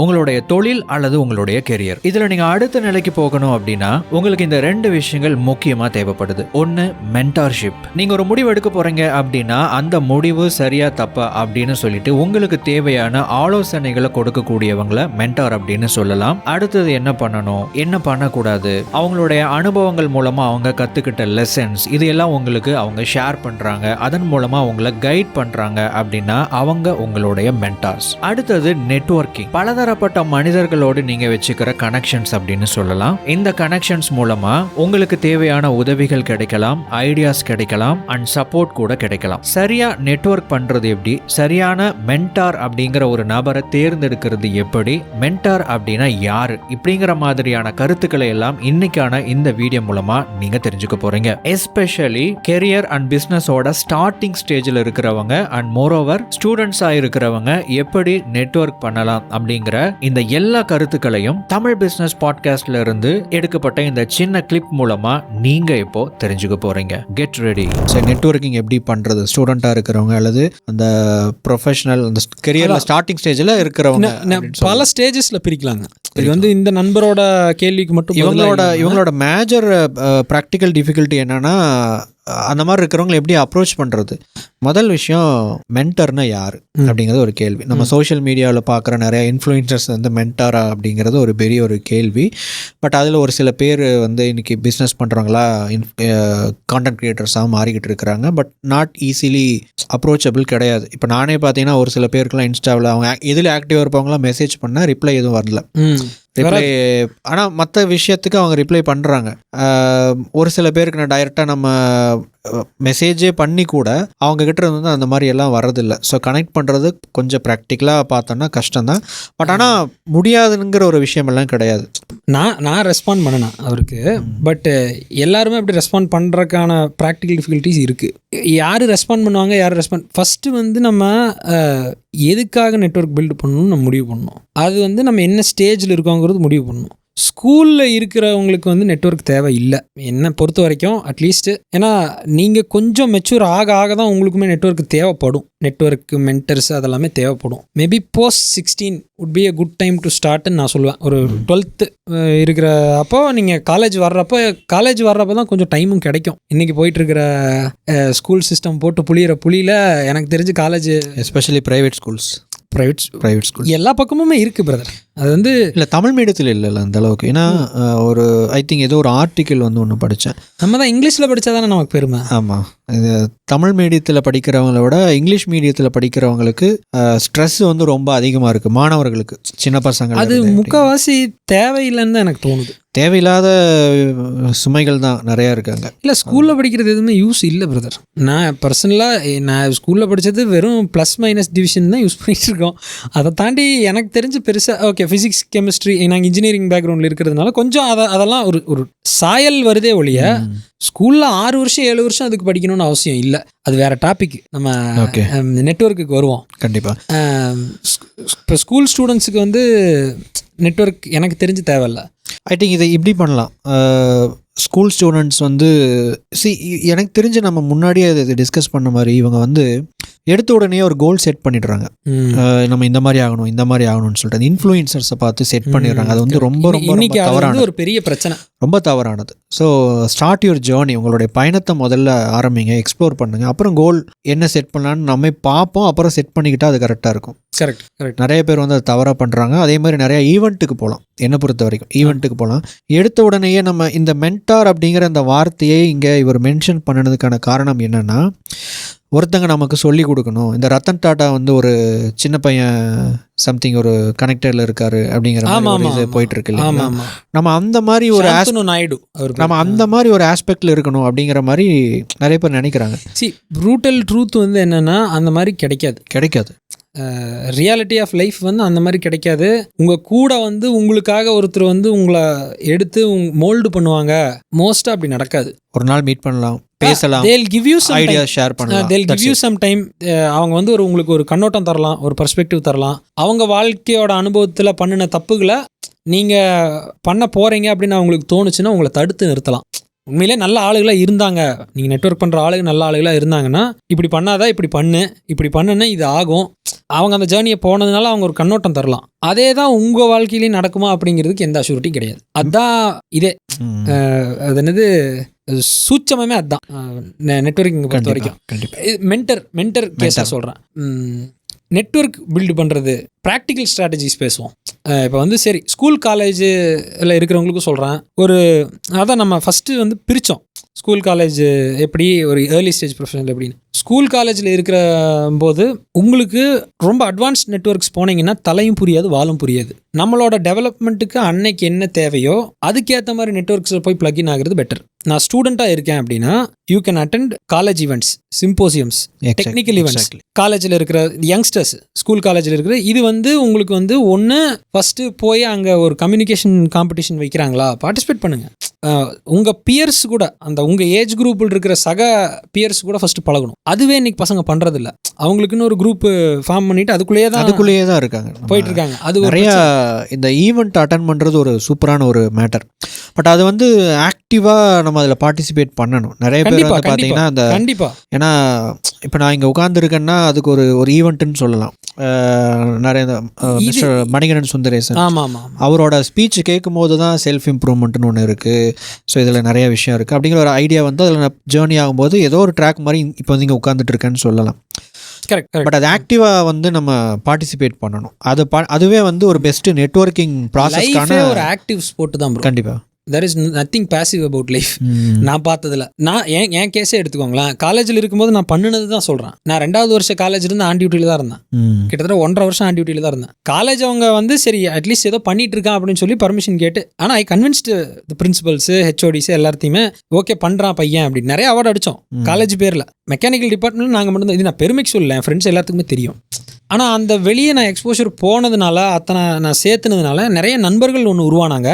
உங்களுடைய தொழில் அல்லது உங்களுடைய கெரியர். இதுல நீங்க அடுத்த நிலைக்கு போகணும் அப்படின்னா உங்களுக்கு இந்த 2 விஷயங்கள் முக்கியமா தேவைப்படுது. ஒன்னு மென்டார்ஷிப். நீங்க ஒரு முடிவு எடுக்க போறீங்க அப்படின்னா அந்த முடிவு சரியா தப்பா அப்படின்னு சொல்லிட்டு உங்களுக்கு தேவையான ஆலோசனைகளை கொடுக்கக்கூடியவங்களை மென்டார் அப்படின்னு சொல்லலாம். அடுத்தது என்ன பண்ணணும், என்ன பண்ணக்கூடாது, அவங்களுடைய அனுபவங்கள் மூலமா அவங்க கத்துக்கிட்ட லெசன்ஸ் இது எல்லாம் உங்களுக்கு அவங்க ஷேர் பண்றாங்க, அதன் மூலமா உங்களை கைட் பண்றாங்க அப்படின்னா அவங்க உங்களுடைய மென்டார்ஸ். அடுத்தது நெட்வொர்க்கிங். பலதரப்பட்ட மனிதர்களோடு நீங்க வச்சுக்கிற கனெக்ஷன்ஸ் அப்படின்னு சொல்லலாம். இந்த கனெக்ஷன்ஸ் மூலமா உங்களுக்கு தேவையான உதவிகள் கிடைக்கலாம், ஐடியாஸ் கிடைக்கலாம் அண்ட் சப்போர்ட் கூட கிடைக்கலாம். சரியா நெட்வொர்க் பண்றது எப்படி, சரியான மென்டார் அப்படிங்கிற ஒரு நபரை தேர்ந்தெடுக்கிறது எப்படி, மென்டார் அப்படின்னா யாரு, இப்படிங்கிற மாதிரியான கருத்துக்களை எல்லாம் இன்னைக்கான இந்த வீடியோ மூலமா நீங்க தெரிஞ்சுக்க போறீங்க. எஸ்பெஷலி கெரியர் அண்ட் பிசினஸோட ஸ்டார்டிங் ஸ்டேஜில் இருக்கிறவங்க அண்ட் மோரோவர் ஸ்டூடெண்ட்ஸா இருக்கிறவங்க எப்படி நெட்வொர்க் பண்ணலாம் அப்படிங்கிற இந்த எல்லா கருத்துக்களையும் தமிழ் பிசினஸ் பாட்காஸ்ட்ல இருந்து எடுக்கப்பட்ட இந்த சின்ன கிளிப் மூலமா நீங்க இப்போ தெரிஞ்சுக்க போறீங்க. Get ready. சரி, நெட்வொர்க்கிங் எப்படி பண்றது, ஸ்டூடெண்டா இருக்கிறவங்க அல்லது அந்த ப்ரொஃபஷனல் அந்த கெரியர்ல ஸ்டார்டிங் ஸ்டேஜ்ல இருக்கிறவங்க பல ஸ்டேஜஸ்ல பிரிக்கலாங்க. இது வந்து இந்த நண்பரோட கேள்விக்கு மட்டும் இவங்களோட மேஜர் ப்ராக்டிக்கல் டிஃபிகல்ட்டி என்னன்னா அந்த மாதிரி இருக்கிறவங்களை எப்படி அப்ரோச் பண்ணுறது. முதல் விஷயம் மென்டர்னா யார் அப்படிங்கிறது ஒரு கேள்வி. நம்ம சோஷியல் மீடியாவில் பார்க்குற நிறைய இன்ஃப்ளூயன்சர்ஸ் வந்து மென்டாரா அப்படிங்கிறது ஒரு பெரிய ஒரு கேள்வி. பட் அதில் ஒரு சில பேர் வந்து இன்றைக்கி பிஸ்னஸ் பண்ணுறவங்களா கான்டென்ட் க்ரியேட்டர்ஸாக மாறிக்கிட்டு இருக்கிறாங்க. பட் நாட் ஈஸிலி அப்ரோச்சபிள் கிடையாது. இப்போ நானே பார்த்தீங்கன்னா ஒரு சில பேருக்குலாம் இன்ஸ்டாவில் அவங்க எதில் ஆக்டிவாக இருப்பவங்களாம் மெசேஜ் பண்ணால் ரிப்ளை எதுவும் வரல. ரிப்ளை ஆனால் மற்ற விஷயத்துக்கு அவங்க ரிப்ளை பண்ணுறாங்க. ஒரு சில பேருக்கு நான் டைரெக்டாக நம்ம மெசேஜே பண்ணி கூட அவங்க கிட்ட இருந்து அந்த மாதிரி எல்லாம் வர்றதில்லை. ஸோ கனெக்ட் பண்ணுறது கொஞ்சம் ப்ராக்டிக்கலாக பார்த்தோன்னா கஷ்டம்தான். பட் ஆனால் முடியாதுங்கிற ஒரு விஷயமெல்லாம் கிடையாது. நான் ரெஸ்பாண்ட் பண்ணேன் அவருக்கு. பட் எல்லாருமே அப்படி ரெஸ்பாண்ட் பண்ணுறதுக்கான ப்ராக்டிக்கல் டிஃபிகல்ட்டிஸ் இருக்குது. யார் ரெஸ்பாண்ட் பண்ணுவாங்க, யார் ரெஸ்பாண்ட் ஃபஸ்ட்டு வந்து நம்ம எதுக்காக நெட்வொர்க் பில்டு பண்ணணும்னு நம்ம முடிவு பண்ணணும். அது வந்து நம்ம என்ன ஸ்டேஜில் இருக்கோங்கிறது முடிவு பண்ணணும். ஸ்கூலில் இருக்கிறவங்களுக்கு வந்து நெட்வொர்க் தேவை இல்லை என்னை பொறுத்த வரைக்கும் அட்லீஸ்ட்டு. ஏன்னா நீங்கள் கொஞ்சம் மெச்சூர் ஆக ஆக தான் உங்களுக்குமே நெட்வொர்க் தேவைப்படும். நெட்வொர்க்கு மென்டர்ஸ் அதெல்லாமே தேவைப்படும். Maybe post 16 would be a good time to startன்னு நான் சொல்லுவேன். ஒரு 12th இருக்கிற அப்போ நீங்கள் காலேஜ் வர்றப்போ தான் கொஞ்சம் டைமும் கிடைக்கும். இன்றைக்கி போயிட்டுருக்கிற ஸ்கூல் சிஸ்டம் போட்டு புளியில் எனக்கு தெரிஞ்சு காலேஜ் எஸ்பெஷலி ப்ரைவேட் ஸ்கூல்ஸ் எல்லா பக்கமுமே இருக்குது பிரதர். அது வந்து இல்லை தமிழ் மீடியத்தில் இல்லை அந்த அளவுக்கு. ஏன்னா ஒரு ஐ திங்க் ஏதோ ஒரு ஆர்டிக்கிள் வந்து ஒன்று படித்தேன். நம்ம தான் இங்கிலீஷில் படித்தா தானே நமக்கு பெருமை. ஆமாம், இது தமிழ் மீடியத்தில் படிக்கிறவங்கள விட இங்கிலீஷ் மீடியத்தில் படிக்கிறவங்களுக்கு ஸ்ட்ரெஸ் வந்து ரொம்ப அதிகமாக இருக்குது மாணவர்களுக்கு, சின்ன பசங்க. அது முக்கால்வாசி தேவையில்லைன்னு தான் எனக்கு தோணுது. தேவையில்லாத சுமைகள் தான் நிறையா இருக்காங்க. இல்லை ஸ்கூலில் படிக்கிறது எதுவுமே யூஸ் இல்லை பிரதர். நான் பர்சனலாக நான் ஸ்கூலில் படித்தது வெறும் ப்ளஸ் மைனஸ் டிவிஷன் தான் யூஸ் பண்ணிகிட்டு இருக்கோம். அதை தாண்டி எனக்கு தெரிஞ்சு பெருசாக ஓகே ஃபிசிக்ஸ் கெமிஸ்ட்ரி நாங்கள் இன்ஜினியரிங் பேக்ரவுண்டில் இருக்கிறதுனால கொஞ்சம் அதெல்லாம் ஒரு சாயல் வருதே ஒழிய ஸ்கூலில் 6 வருஷம் 7 வருஷம் அதுக்கு படிக்கணும்னு அவசியம் இல்லை. அது வேறு டாபிக். நம்ம நெட்வொர்க்குக்கு வருவோம் கண்டிப்பாக. இப்போ ஸ்கூல் ஸ்டூடெண்ட்ஸுக்கு வந்து நெட்வொர்க் எனக்கு தெரிஞ்சு தேவையில்லை. ஐ திங்க் இதை இப்படி பண்ணலாம். ஸ்கூல் ஸ்டூடெண்ட்ஸ் வந்து எனக்கு தெரிஞ்சு நம்ம முன்னாடியே அதை டிஸ்கஸ் பண்ண மாதிரி இவங்க வந்து எடுத்த உடனே ஒரு கோல் செட் பண்ணிடுறாங்க. நம்ம இந்த மாதிரி ஆகணும்னு சொல்லிட்டு இன்ஃப்ளூயன்சர்ஸை பார்த்து செட் பண்ணிடுறாங்க. அது வந்து ரொம்ப தவறானது, ஒரு பெரிய பிரச்சனை, ரொம்ப தவறானது. So start your journey. உங்களுடைய பயணத்தை முதல்ல ஆரம்பிங்க, எக்ஸ்ப்ளோர் பண்ணுங்க. அப்புறம் கோல் என்ன செட் பண்ணலான்னு நம்ம பார்ப்போம். அப்புறம் செட் பண்ணிக்கிட்டால் அது கரெக்டாக இருக்கும். கரெக்ட். நிறைய பேர் வந்து அதை தவறாக பண்ணுறாங்க. அதே மாதிரி நிறைய ஈவெண்ட்டுக்கு போகலாம். என்னை பொறுத்த வரைக்கும் ஈவெண்ட்டுக்கு போகலாம். எடுத்த உடனேயே நம்ம இந்த மென்டார் அப்படிங்கிற அந்த வார்த்தையை இங்கே இவர் மென்ஷன் பண்ணினதுக்கான காரணம் என்னென்னா, ஒருத்தங்க நமக்கு சொல்லி கொடுக்கணும். இந்த ரத்தன் டாட்டா வந்து ஒரு சின்ன பையன் சம்திங் ஒரு கனெக்டரில் இருக்காரு அப்படிங்கிற போயிட்டு இருக்கு. நம்ம அந்த மாதிரி ஒரு ஆஸ்பெக்ட்ல இருக்கணும் அப்படிங்கிற மாதிரி நிறைய பேர் நினைக்கிறாங்க. ப்ரூட்டல் ட்ரூத் வந்து என்னன்னா அந்த மாதிரி கிடைக்காது. ரியாலிட்டி ஆஃப் லைஃப் வந்து அந்த மாதிரி கிடைக்காது. உங்கள் கூட வந்து உங்களுக்காக ஒருத்தர் வந்து உங்களை எடுத்து மோல்டு பண்ணுவாங்க. மோஸ்ட்டாக அப்படி நடக்காது. ஒரு நாள் மீட் பண்ணலாம், பேசலாம், they'll give you some idea share பண்ணலாம், they'll give you some time. அவங்க வந்து உங்களுக்கு ஒரு கண்ணோட்டம் தரலாம், ஒரு பெர்ஸ்பெக்டிவ் தரலாம். அவங்க வாழ்க்கையோட அனுபவத்தில் பண்ணின தப்புகளை நீங்கள் பண்ண போகிறீங்க அப்படின்னு அவங்களுக்கு தோணுச்சுன்னா உங்களை தடுத்து நிறுத்தலாம். உண்மையிலே நல்ல ஆளுகளாக இருந்தாங்க, நீங்கள் நெட்வொர்க் பண்ணுற ஆளுங்க நல்ல ஆளுகளாக இருந்தாங்கன்னா இப்படி பண்ணாதான் இப்படி பண்ணுன்னா இது ஆகும். அவங்க அந்த ஜேர்னியை போனதுனால அவங்க ஒரு கண்ணோட்டம் தரலாம். அதே தான் உங்கள் வாழ்க்கையிலையும் நடக்குமா அப்படிங்கிறதுக்கு எந்த அஷூரிட்டியும் கிடையாது. அதுதான் இதே அது என்னது சூட்சமே அதுதான் நெட்வொர்க்கிங் பொறுத்த வரைக்கும். மென்டர் கேஸாக சொல்கிறேன். நெட்வொர்க் பில்டு பண்ணுறது, ப்ராக்டிக்கல் ஸ்ட்ராட்டஜிஸ் பேசுவோம். இப்போ வந்து சரி ஸ்கூல் காலேஜில் இருக்கிறவங்களுக்கும் சொல்கிறேன். அதான் நம்ம ஃபஸ்ட்டு வந்து பிரித்தோம் ஸ்கூல் காலேஜ் எப்படி, ஒரு ஏர்லி ஸ்டேஜ் ப்ரொஃபஷனல் எப்படின்னு. ஸ்கூல் காலேஜில் இருக்கிற போது உங்களுக்கு ரொம்ப அட்வான்ஸ் நெட்வொர்க்ஸ் போனீங்கன்னா தலையும் புரியாது வாலும் புரியாது. நம்மளோட டெவலப்மெண்ட்டுக்கு அன்னைக்கு என்ன தேவையோ அதுக்கேற்ற மாதிரி நெட்வொர்க்ஸில் போய் பிளக்இன் ஆகிறது பெட்டர். நான் ஸ்டூடெண்ட்டாக இருக்கேன் அப்படின்னா you can attend college events, symposiums, technical events. காலேஜில் இருக்கிற யங்ஸ்டர்ஸ், ஸ்கூல் காலேஜில் இருக்கிற இது வந்து உங்களுக்கு வந்து ஒன்று ஃபஸ்ட்டு போய் அங்கே ஒரு கம்யூனிகேஷன் காம்படிஷன் வைக்கிறாங்களா, பார்ட்டிசிபேட் பண்ணுங்கள். உங்கள் பியர்ஸ் கூட, அந்த உங்கள் ஏஜ் குரூப்பில் இருக்கிற சக பியர்ஸ் கூட ஃபஸ்ட்டு பழகணும். அதுவே இன்னைக்கு பசங்க பண்ணுறதில்ல. அவங்களுக்குன்னு ஒரு குரூப் ஃபார்ம் பண்ணிட்டு அதுக்குள்ளேயே தான் இருக்காங்க, போயிட்டு இருக்காங்க. அது நிறையா இந்த ஈவெண்ட் அட்டன் பண்ணுறது ஒரு சூப்பரான ஒரு மேட்டர். பட் அது வந்து ஆக்டிவாக நம்ம அதில் பார்ட்டிசிபேட் பண்ணணும். நிறைய பேர் வந்து பார்த்தீங்கன்னா அந்த கண்டிப்பாக, ஏன்னா இப்போ நான் இங்கே உட்காந்துருக்கேன்னா அதுக்கு ஒரு ஈவெண்ட்டுன்னு சொல்லலாம். நிறைய மிஸ்டர் மணிகண்டன் சுந்தரேசன், அவரோட ஸ்பீச் கேட்கும் போது தான் செல்ஃப் இம்ப்ரூவ்மெண்ட்னு ஒன்று இருக்குது. ஸோ இதில் நிறைய விஷயம் இருக்குது அப்படிங்கிற ஒரு ஐடியா வந்து அதில் ஜேர்னி ஆகும்போது ஏதோ ஒரு ட்ராக் மாதிரி இப்போ வந்து இங்கே உட்காந்துட்டு இருக்கேன்னு சொல்லலாம். பட் அது ஆக்டிவாக வந்து நம்ம பார்ட்டிசிபேட் பண்ணணும். அதுவே வந்து ஒரு பெஸ்ட் நெட்வொர்க்கிங் ப்ராசஸ்க்கான ஒரு ஆக்டிவ் ஸ்போர்ட் தான். கண்டிப்பாக there is nothing passive about life. நான் பார்த்ததில்ல. நான் என் கேஸே எடுத்துக்கோங்களேன். காலேஜில் இருக்கும்போது நான் பண்ணினது தான் சொல்கிறேன். நான் 2வது வருஷம் காலேஜ் இருந்து ஆன் டியூட்டியில் தான் இருந்தேன். கிட்டத்தட்ட 1.5 வருஷம் ஆன் டியூட்டியில் தான் இருந்தேன். காலேஜ் அவங்க வந்து சரி அட்லீஸ்ட் ஏதோ பண்ணிட்டு இருக்கான் அப்படின்னு சொல்லி பர்மிஷன் கேட்டு, ஆனால் ஐ கன்வின்ஸ்டு தி பிரின்சிபல்ஸு, ஹெச்ஓடிஸு எல்லாத்தையுமே ஓகே பண்ணுறான் பையன் அப்படின்னு நிறைய அவார்டு அடித்தோம் காலேஜ் பேரில். மெக்கானிக்கல் டிபார்ட்மெண்ட்டில் நாங்கள் மட்டும் தான். இது நான் பெருமைக்கு சொல்லலை, என் ஃப்ரெண்ட்ஸ் எல்லாத்துக்குமே தெரியும். ஆனால் அந்த வெளியே நான் எக்ஸ்போஷர் போனதுனால, அத்தனை நான் சேர்த்துனதுனால நிறைய நண்பர்கள் ஒன்று உருவானாங்க.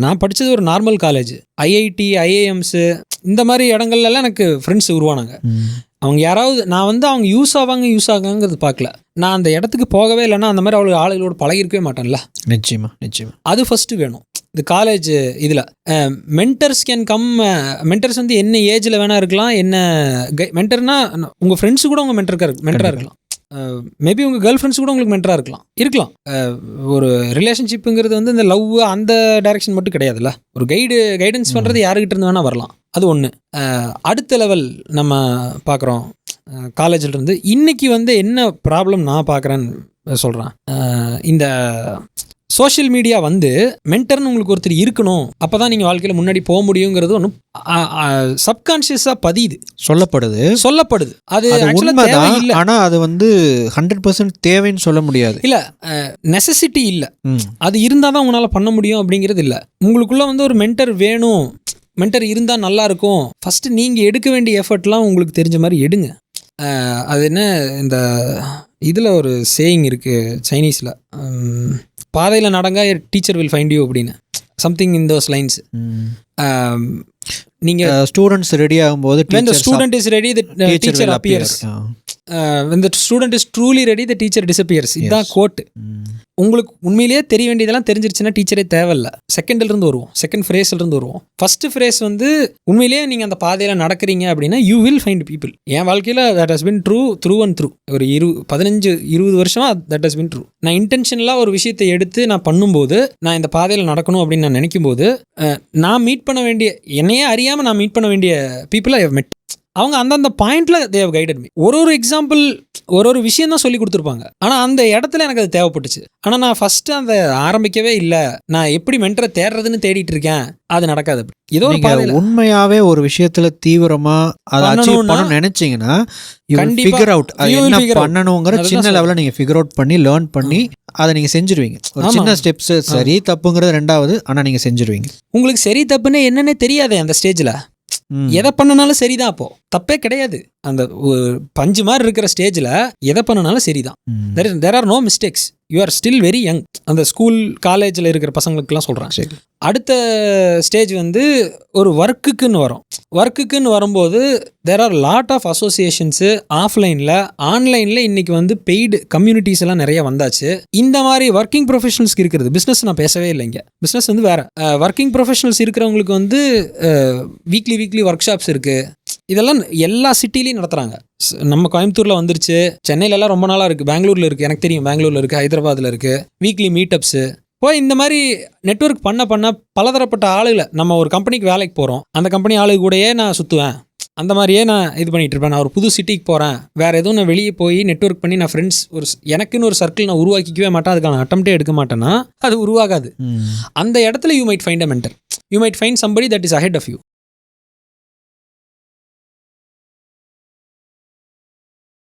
நான் படித்தது ஒரு நார்மல் காலேஜ், ஐஐடி, ஐஏஎம்ஸு இந்த மாதிரி இடங்கள்லாம் எனக்கு ஃப்ரெண்ட்ஸ் உருவானாங்க. அவங்க யாராவது நான் வந்து அவங்க யூஸ் ஆகாங்கிறது பார்க்கல. நான் அந்த இடத்துக்கு போகவே இல்லைன்னா அந்த மாதிரி அவளுக்கு ஆளுகளோடு பழகிருக்கவே மாட்டேன்ல. நிச்சயமாக அது ஃபஸ்ட்டு வேணும். இது காலேஜ் இதில் மென்டர்ஸ் கேன் கம். மென்டர்ஸ் வந்து என்ன ஏஜில் வேணா இருக்கலாம். என்ன மென்டர்னா உங்கள் ஃப்ரெண்ட்ஸு கூட உங்கள் மென்டராக இருக்கலாம். மேபி உங்கள் கேர்ள் ஃப்ரெண்ட்ஸ் கூட உங்களுக்கு மென்டராக இருக்கலாம். ஒரு ரிலேஷன்ஷிப்புங்கிறது வந்து இந்த லவ் அந்த டைரக்ஷன் மட்டும் கிடையாதுல்ல. ஒரு கைடன்ஸ் பண்ணுறது யாருக்கிட்ட இருந்து வேணால் வரலாம். அது ஒன்று. அடுத்த லெவல் நம்ம பார்க்குறோம் காலேஜில் இருந்து. இன்றைக்கி வந்து என்ன ப்ராப்ளம் நான் பார்க்குறேன்னு சொல்கிறேன். இந்த சோஷியல் மீடியா வந்து மென்டர்னு உங்களுக்கு ஒருத்தர் இருக்கணும், அப்போ தான் நீங்கள் வாழ்க்கையில் முன்னாடி போக முடியுங்கிறது ஒன்றும் சப்கான்ஷியஸாக பதியுது, சொல்லப்படுது. அது உண்மைதான். ஆனால் அது வந்து 100% தேவைன்னு சொல்ல முடியாது. இல்லை, நெசசிட்டி இல்லை. அது இருந்தால் தான் உங்களால் பண்ண முடியும் அப்படிங்கிறது இல்லை. உங்களுக்குள்ளே வந்து ஒரு மென்டர் வேணும், மென்டர் இருந்தால் நல்லாயிருக்கும். ஃபஸ்ட்டு நீங்கள் எடுக்க வேண்டிய எஃபர்ட்லாம் உங்களுக்கு தெரிஞ்ச மாதிரி எடுங்க. அது என்ன, இந்த இதில் ஒரு சேயிங் இருக்குது சைனீஸில், பாதையில் நடங்க டீச்சர் வில் ஃபைண்ட் யூ அப்படின்னு, சம்திங் இன் தோஸ் லைன்ஸ். நீங்கள் ஸ்டூடெண்ட்ஸ் ரெடி ஆகும்போது when the student is ready the teacher appears. when the student is truly ready the teacher disappears. இதுதான் கோட். உங்களுக்கு உண்மையிலேயே தெரிய வேண்டியதெல்லாம் தெரிஞ்சிருச்சுன்னா டீச்சரே தேவையில்லை. செகண்ட்லேருந்து வருவோம், செகண்ட் ஃப்ரேஸ்லேருந்து வருவோம். ஃபஸ்ட்டு ஃப்ரேஸ் வந்து உண்மையிலேயே நீங்கள் அந்த பாதையில் நடக்கிறீங்க அப்படின்னா யூ வில் ஃபைண்ட் பீப்புள். என் வாழ்க்கையில் that has been through and through. ஒரு 15-20 வருஷமாக தட் ஹஸ் பின் ட்ரூ. நான் இன்டென்ஷனலாக ஒரு விஷயத்தை எடுத்து நான் பண்ணும்போது, நான் இந்த பாதையில் நடக்கணும் அப்படின்னு நான் நினைக்கும் போது, நான் மீட் பண்ண வேண்டிய, என்னையே அறியாமல் நான் மீட் பண்ண வேண்டிய பீப்புளை ஐ ஹவ் மெட். அவங்க அந்தந்த பாயிண்ட்ல தே ஹவ் கைடட் மீ. ஒரு எக்ஸாம்பிள், ஒரு விஷயம் தான் சொல்லி கொடுத்துருப்பாங்க. ஆனால் அந்த இடத்துல எனக்கு அது தேவைப்பட்டுச்சு. ஆனால் நான் ஃபர்ஸ்ட் அந்த ஆரம்பிக்கவே இல்லை. நான் எப்படி மென்டரை தேடுறதுன்னு தேடிட்டு இருக்கேன், அது நடக்காது. ஏதோ ஒரு பாதையில உண்மையாவே ஒரு விஷயத்துல தீவிரமா அதை அச்சீவ் பண்ணணும்னு நினைச்சீங்கன்னா ஃபிகர் அவுட் என்ன பண்ணணுங்கிற சின்ன லெவலில் நீங்கள் ஃபிகர் அவுட் பண்ணி லேர்ன் பண்ணி அதை நீங்கள் செஞ்சிருவீங்க. ஒரு சின்ன ஸ்டெப்ஸ், சரி தப்புங்கிறது ரெண்டாவது, ஆனால் நீங்கள் செஞ்சிருவீங்க. உங்களுக்கு சரி தப்புன்னு என்னன்னே தெரியாதே அந்த ஸ்டேஜில். எதை பண்ணனாலும் சரிதான், அப்போ தப்பே கிடையாது. அந்த பஞ்சு மாதிரி இருக்கிற ஸ்டேஜில் எதை பண்ணனாலும் சரிதான். there are no mistakes. you are still very young. அந்த ஸ்கூல் காலேஜில் இருக்கிற பசங்களுக்குலாம் சொல்கிறேன். அடுத்த ஸ்டேஜ் வந்து ஒரு ஒர்க்குன்னு வரும். ஒர்க்குன்னு வரும்போது there are lot of associations ஆஃப்லைனில், ஆன்லைனில். இன்றைக்கி வந்து பெய்டு கம்யூனிட்டிஸ் எல்லாம் நிறைய வந்தாச்சு. இந்த மாதிரி ஒர்க்கிங் ப்ரொஃபஷனல்ஸ்க்கு இருக்கிறது. பிஸ்னஸ் நான் பேசவே இல்லை இங்கே. பிஸ்னஸ் வந்து வேறு. ஒர்க்கிங் ப்ரொஃபஷனல்ஸ் இருக்கிறவங்களுக்கு வந்து வீக்லி ஒர்க் ஷாப்ஸ் இருக்குது. இதெல்லாம் எல்லா சிட்டிலையும் நடத்துகிறாங்க. நம்ம கோயம்புத்தூரில் வந்துருச்சு, சென்னையிலலாம் ரொம்ப நாளாக இருக்குது, பெங்களூரில் இருக்குது, எனக்கு தெரியும் பெங்களூரில் இருக்குது, ஹைதராபாத்தில் இருக்குது, வீக்லி மீட்டப்ஸு. இப்போ இந்த மாதிரி நெட்வொர்க் பண்ண பலதரப்பட்ட ஆளுகளை, நம்ம ஒரு கம்பெனிக்கு வேலைக்கு போகிறோம், அந்த கம்பெனி ஆளுக கூடயே நான் சுற்றுவேன், அந்த மாதிரியே நான் இது பண்ணிகிட்டு இருப்பேன். நான் ஒரு புது சிட்டிக்கு போகிறேன், வேறு எதுவும் நான் வெளியே போய் நெட்வொர்க் பண்ணி நான் ஃப்ரெண்ட்ஸ் எனக்குன்னு ஒரு சர்க்கிள் நான் உருவாக்கிக்கவே மாட்டேன், அதுக்கான அட்டம்ப்டே எடுக்க மாட்டேன்னா அது உருவாகாது. அந்த இடத்துல you might find a mentor, you might find somebody that is ahead of you.